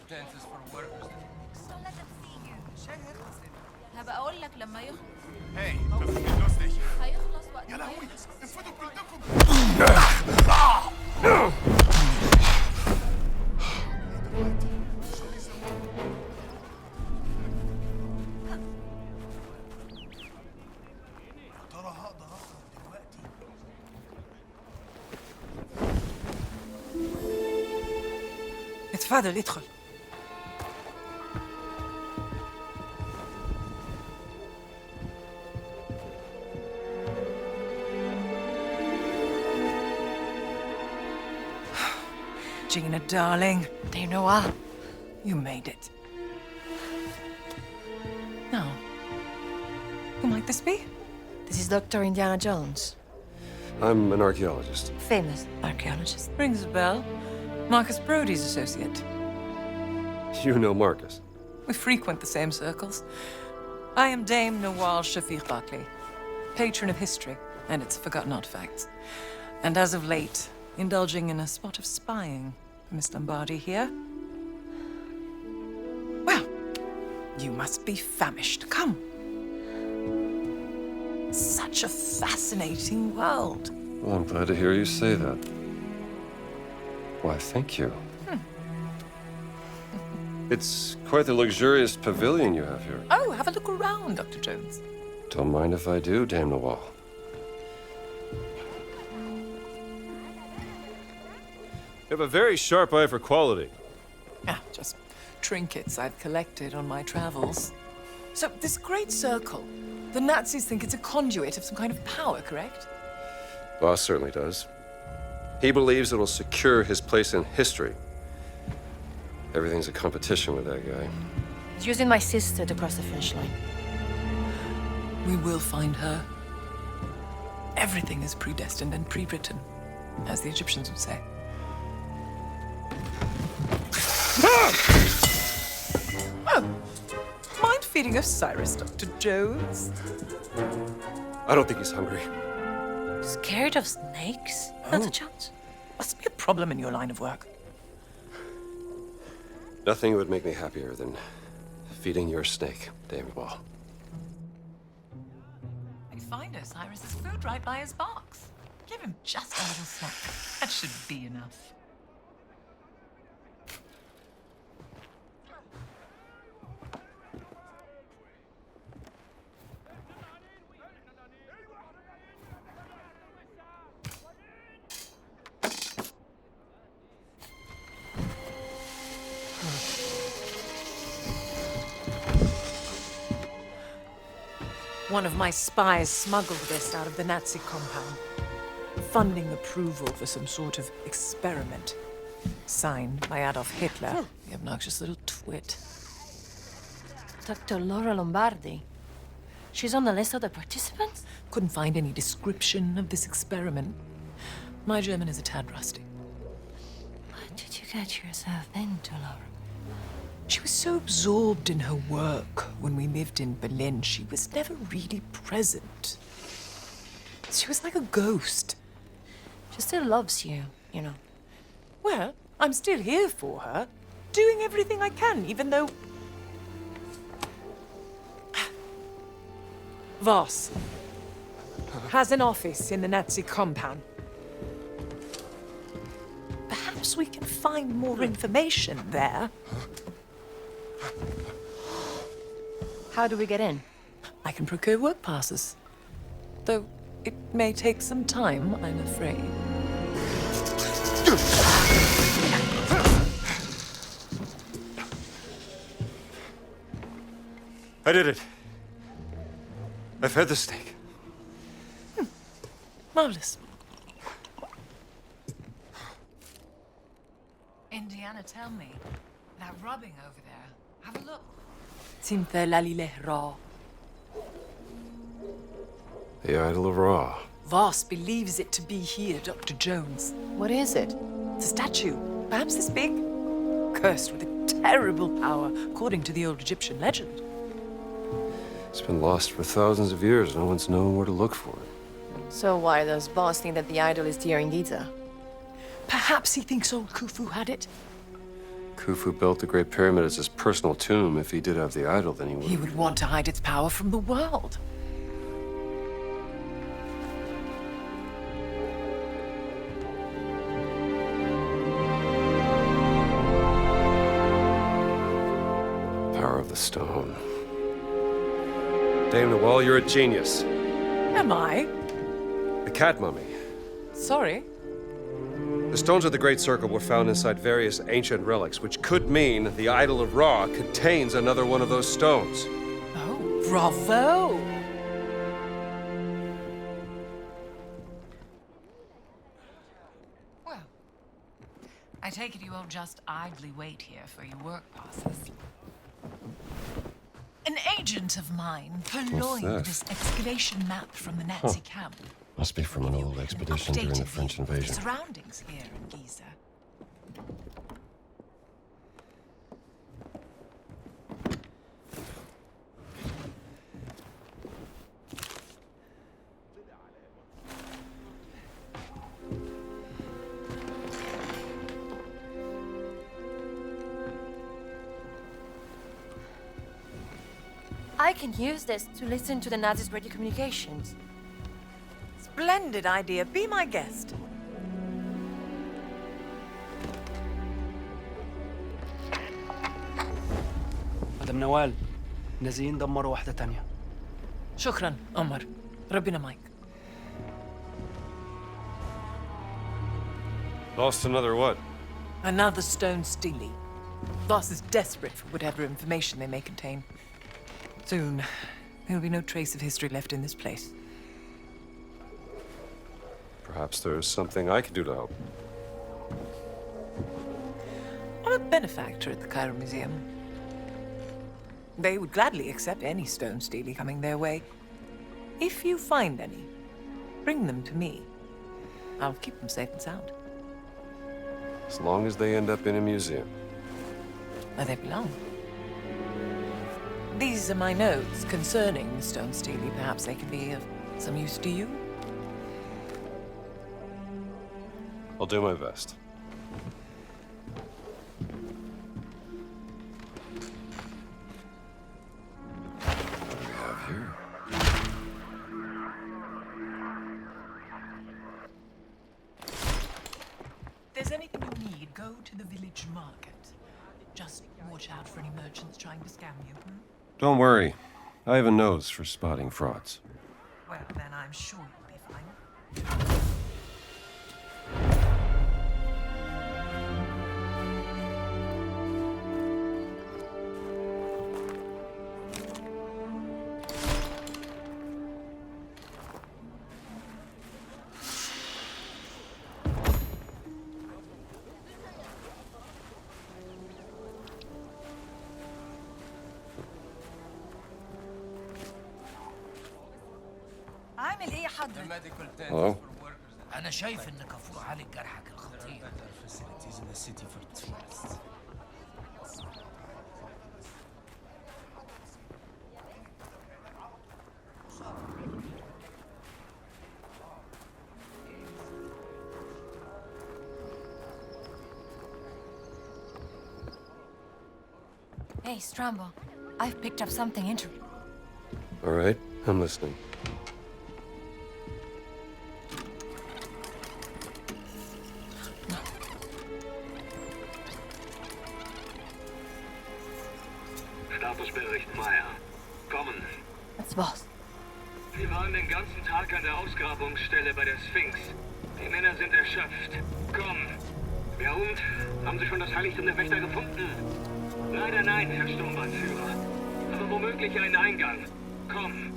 circumstances for workers. Don't let them see you. هبقى اقول لك لما يخلص. Hey, das ist nicht lustig. هيخلص وقت يا ما لهوي يخلص. انفضوا كلكم. ترى هقدر اخرج دلوقتي. اتفضل ادخل. Gina, darling. Dame Noir. You made it. Now, who might this be? This is Dr. Indiana Jones. I'm an archaeologist. Famous archaeologist. Rings a bell. Marcus Brody's associate. You know Marcus. We frequent the same circles. I am Dame Noir Shafiq Barclay, patron of history and its forgotten artifacts. And as of late, indulging in a spot of spying for Miss Lombardi here. Well, you must be famished. Come. Such a fascinating world. Well, I'm glad to hear you say that. Why, thank you. It's quite the luxurious pavilion you have here. Oh, have a look around, Dr. Jones. Don't mind if I do, Dame Noir. You have a very sharp eye for quality. Ah, just trinkets I've collected on my travels. So, this great circle, the Nazis think it's a conduit of some kind of power, correct? Boss certainly does. He believes it'll secure his place in history. Everything's a competition with that guy. He's using my sister to cross the finish line. We will find her. Everything is predestined and pre-written, as the Egyptians would say. Oh! Mind feeding Osiris, Dr. Jones? I don't think he's hungry. Scared of snakes, Dr. Jones? Must be a problem in your line of work. Nothing would make me happier than feeding your snake, Dame Noir. You find Osiris's food right by his box. Give him just a little snack. That should be enough. One of my spies smuggled this out of the Nazi compound, funding approval for some sort of experiment. Signed by Adolf Hitler, the obnoxious little twit. Dr. Laura Lombardi. She's on the list of the participants? Couldn't find any description of this experiment. My German is a tad rusty. What did you get yourself into, Laura? She was so absorbed in her work when we lived in Berlin, she was never really present. She was like a ghost. She still loves you, you know. Well, I'm still here for her, doing everything I can, even though... Voss has an office in the Nazi compound. Perhaps we can find more information there. How do we get in? I can procure work passes. Though it may take some time, I'm afraid. I did it. I fed the snake. Marvelous. Indiana, tell me, that rubbing over there, have a look. Simte lalile ra. The idol of Ra. Voss believes it to be here, Dr. Jones. What is it? It's a statue, perhaps this big, cursed with a terrible power, according to the old Egyptian legend. It's been lost for thousands of years. No one's known where to look for it. So why does Boss think that the idol is here in Giza? Perhaps he thinks old Khufu had it. Khufu built the Great Pyramid as his personal tomb. If he did have the idol, then he would. He would want to hide its power from the world. Power of the stone. Dame Nawal, you're a genius. Am I? The cat mummy. Sorry. The stones of the Great Circle were found inside various ancient relics, which could mean the idol of Ra contains another one of those stones. Oh, bravo! Well, I take it you won't just idly wait here for your work passes. An agent of mine purloined that? this excavation map from the Nazi camp. Must be from an old expedition during the French invasion. Surroundings here in Giza. I can use this to listen to the Nazis' radio communications. Splendid idea. Be my guest. مدام نوال نازلين دمروا واحدة تانية. شكرا عمر. ربنا معك. Lost another what? Another stone steely. Voss is desperate for whatever information they may contain. Soon, there will be no trace of history left in this place. Perhaps there's something I can do to help. I'm a benefactor at the Cairo Museum. They would gladly accept any stone steely coming their way. If you find any, bring them to me. I'll keep them safe and sound. As long as they end up in a museum. Where they belong. These are my notes concerning the stone steely. Perhaps they can be of some use to you. I'll do my best. What do we have here? If there's anything you need, go to the village market. Just watch out for any merchants trying to scam you. Don't worry. I have a nose for spotting frauds. Well, then I'm sure you'll be fine. عامل ايه يا حضرتك؟ Hello? أنا شايف إنك كفور عالج جرحك الخطير. Hey, Strambo, I've picked up something interesting. All right, I'm listening. Statusbericht Meier. Kommen. That's Voss. Sie waren den ganzen Tag an der Ausgrabungsstelle bei der Sphinx. Die Männer sind erschöpft. Komm. Ja und? Haben Sie schon das Heiligtum der Wächter gefunden? Leider nein, Herr Sturmbannführer. Aber womöglich einen Eingang. Komm.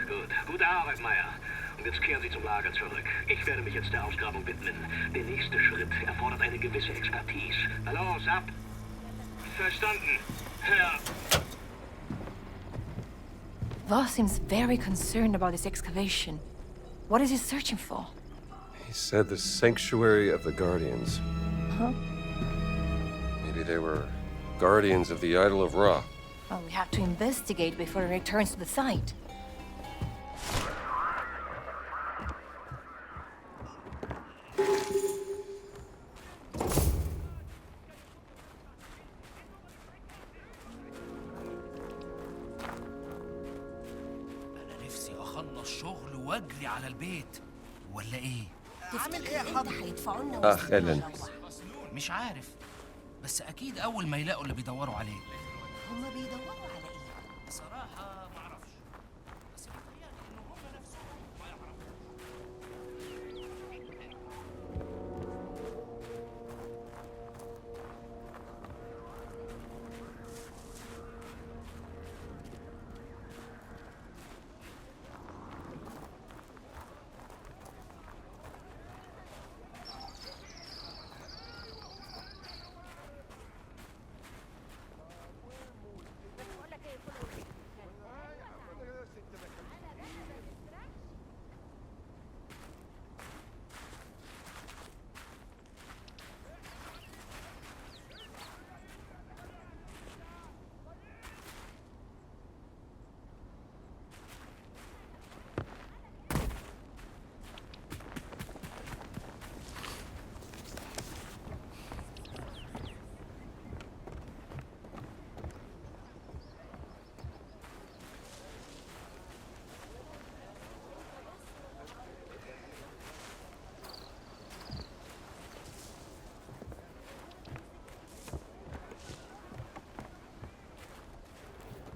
Gut. Gute Arbeit, Meier. Und jetzt kehren Sie zum Lager zurück. Ich werde mich jetzt der Ausgrabung widmen. Der nächste Schritt erfordert eine gewisse Expertise. Na los, ab! Verstanden, Herr... Voss seems very concerned about this excavation. What is he searching for? He said the sanctuary of the Guardians. Huh? Maybe they were guardians of the idol of Ra. Well, we have to investigate before he returns to the site. اخلص شغل واجري على البيت، ولا ايه؟ تفتكر امتى هيدفعوا لنا أخ إلين. مش عارف، بس اكيد اول ما يلاقوا اللي بيدوروا عليه. هما بيدوروا على ايه؟ بصراحة معرفش، بس بيتهيألي إنه هم نفسهم ما يعرفوش.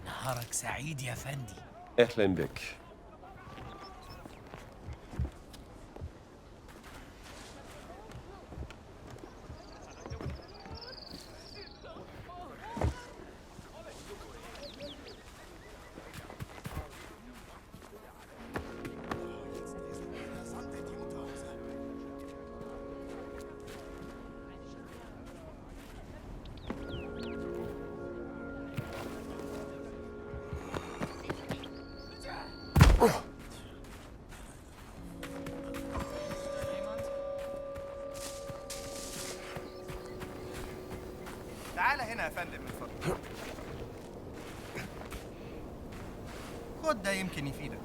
نهارك سعيد يا فندي. أهلا بك. تعال هنا يا فندم من فضلك. خد ده يمكن يفيدك.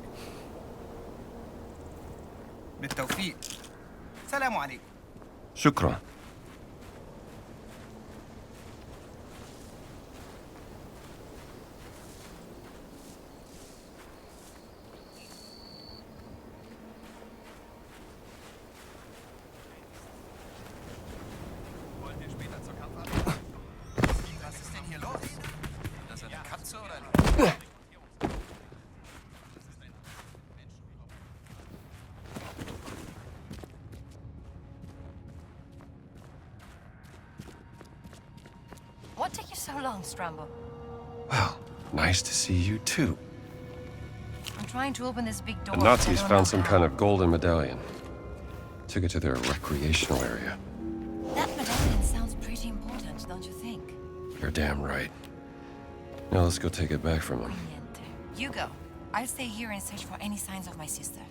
بالتوفيق. سلام عليكم. شكرا. Wollt ihr später zur Kampfhandlung? Was ist denn hier los? Das ist eine Katze oder nicht? What took you so long, Strambo? Well, nice to see you too. I'm trying to open this big door. The Nazis found some kind of golden medallion. Took it to their recreational area. That medallion sounds pretty important, don't you think? You're damn right. Now let's go take it back from them. Niente. You go. I'll stay here and search for any signs of my sister.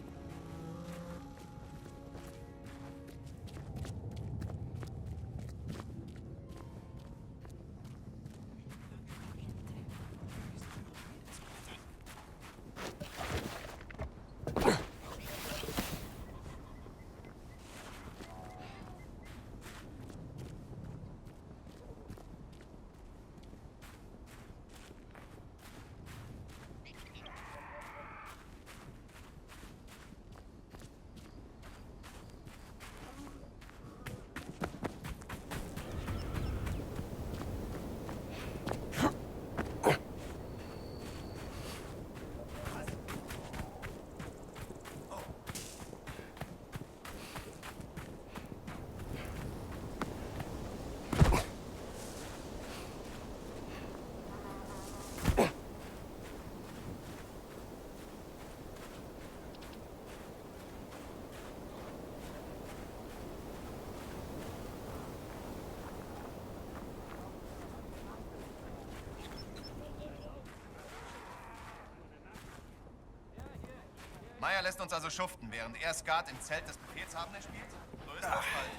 Meyer lässt uns also schuften, während er Skat im Zelt des Befehlshabenden spielt? So ist das halt.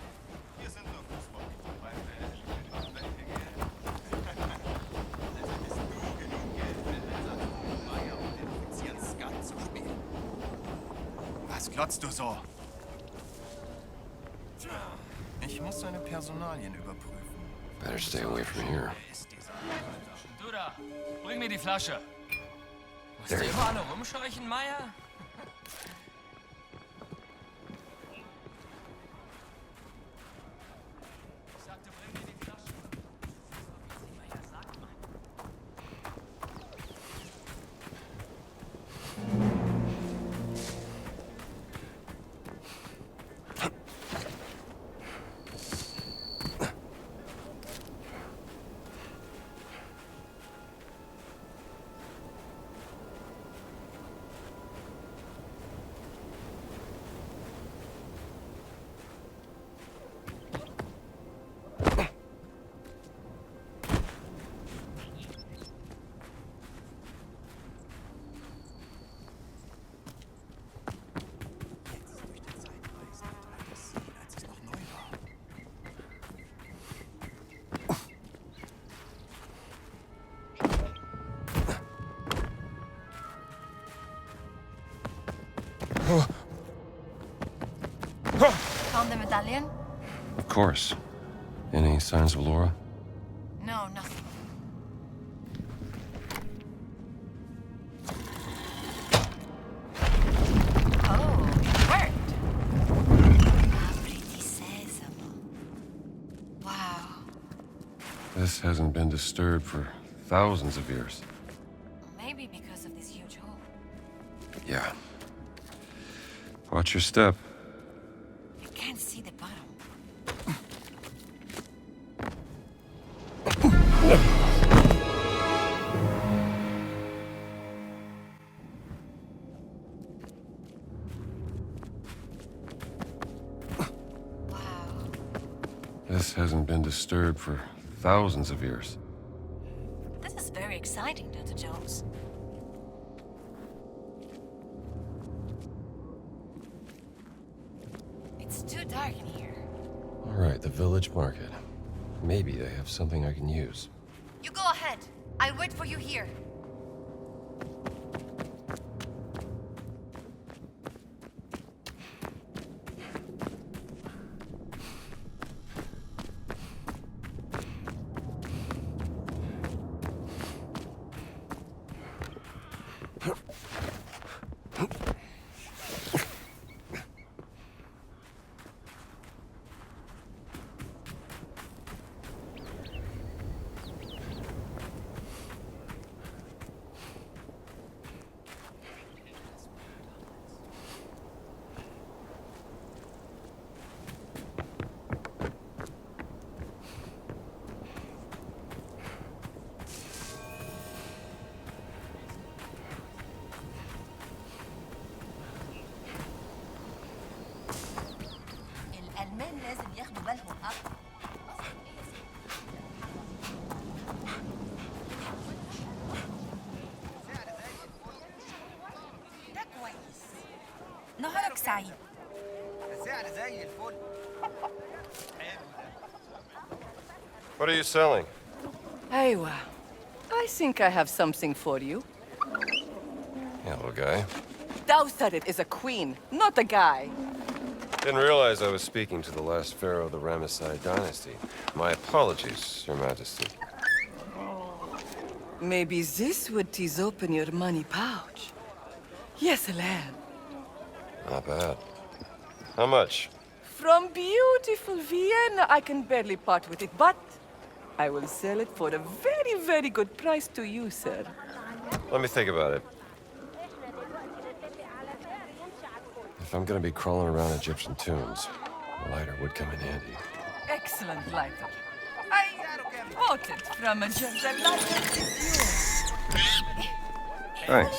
Wir sind nur Fußball. Also ist nur genug Geld, wenn wir sagen, Meyer und den Offizieren Skat zu spielen. Was glotzt du so? Ich muss seine Personalien überprüfen. Better stay away from here. Du da, bring mir die Flasche. Musst There du you immer alle rumscheuchen, Meier? Found the medallion? Of course. Any signs of Laura? No, nothing. Oh, it worked. Ah, pretty sesame. Wow. This hasn't been disturbed for thousands of years. Maybe because of this huge hole. Yeah. Watch your step. You can't see the bottom. Wow. This hasn't been disturbed for thousands of years. This is very exciting, Dr. Jones. It's too dark in here. All right, the village market. Maybe they have something I can use. You go ahead. I'll wait for you here. الألمان لازم ياخدوا بالهم أكتر. ده كويس. نهارك سعيد. سعر زي الفل. What are you selling? Aywa, I think I have something for you. Yeah, little guy. Dowsarit is a queen, not a guy. Didn't realize I was speaking to the last pharaoh of the Ramesside dynasty. My apologies, Your Majesty. Maybe this would tease open your money pouch. Yes, lad. Not bad. How much? From beautiful Vienna, I can barely part with it, but I will sell it for a very, very good price to you, sir. Let me think about it. If I'm gonna be crawling around Egyptian tombs, a lighter would come in handy. Excellent lighter. I bought it from a gentleman like you. Thanks.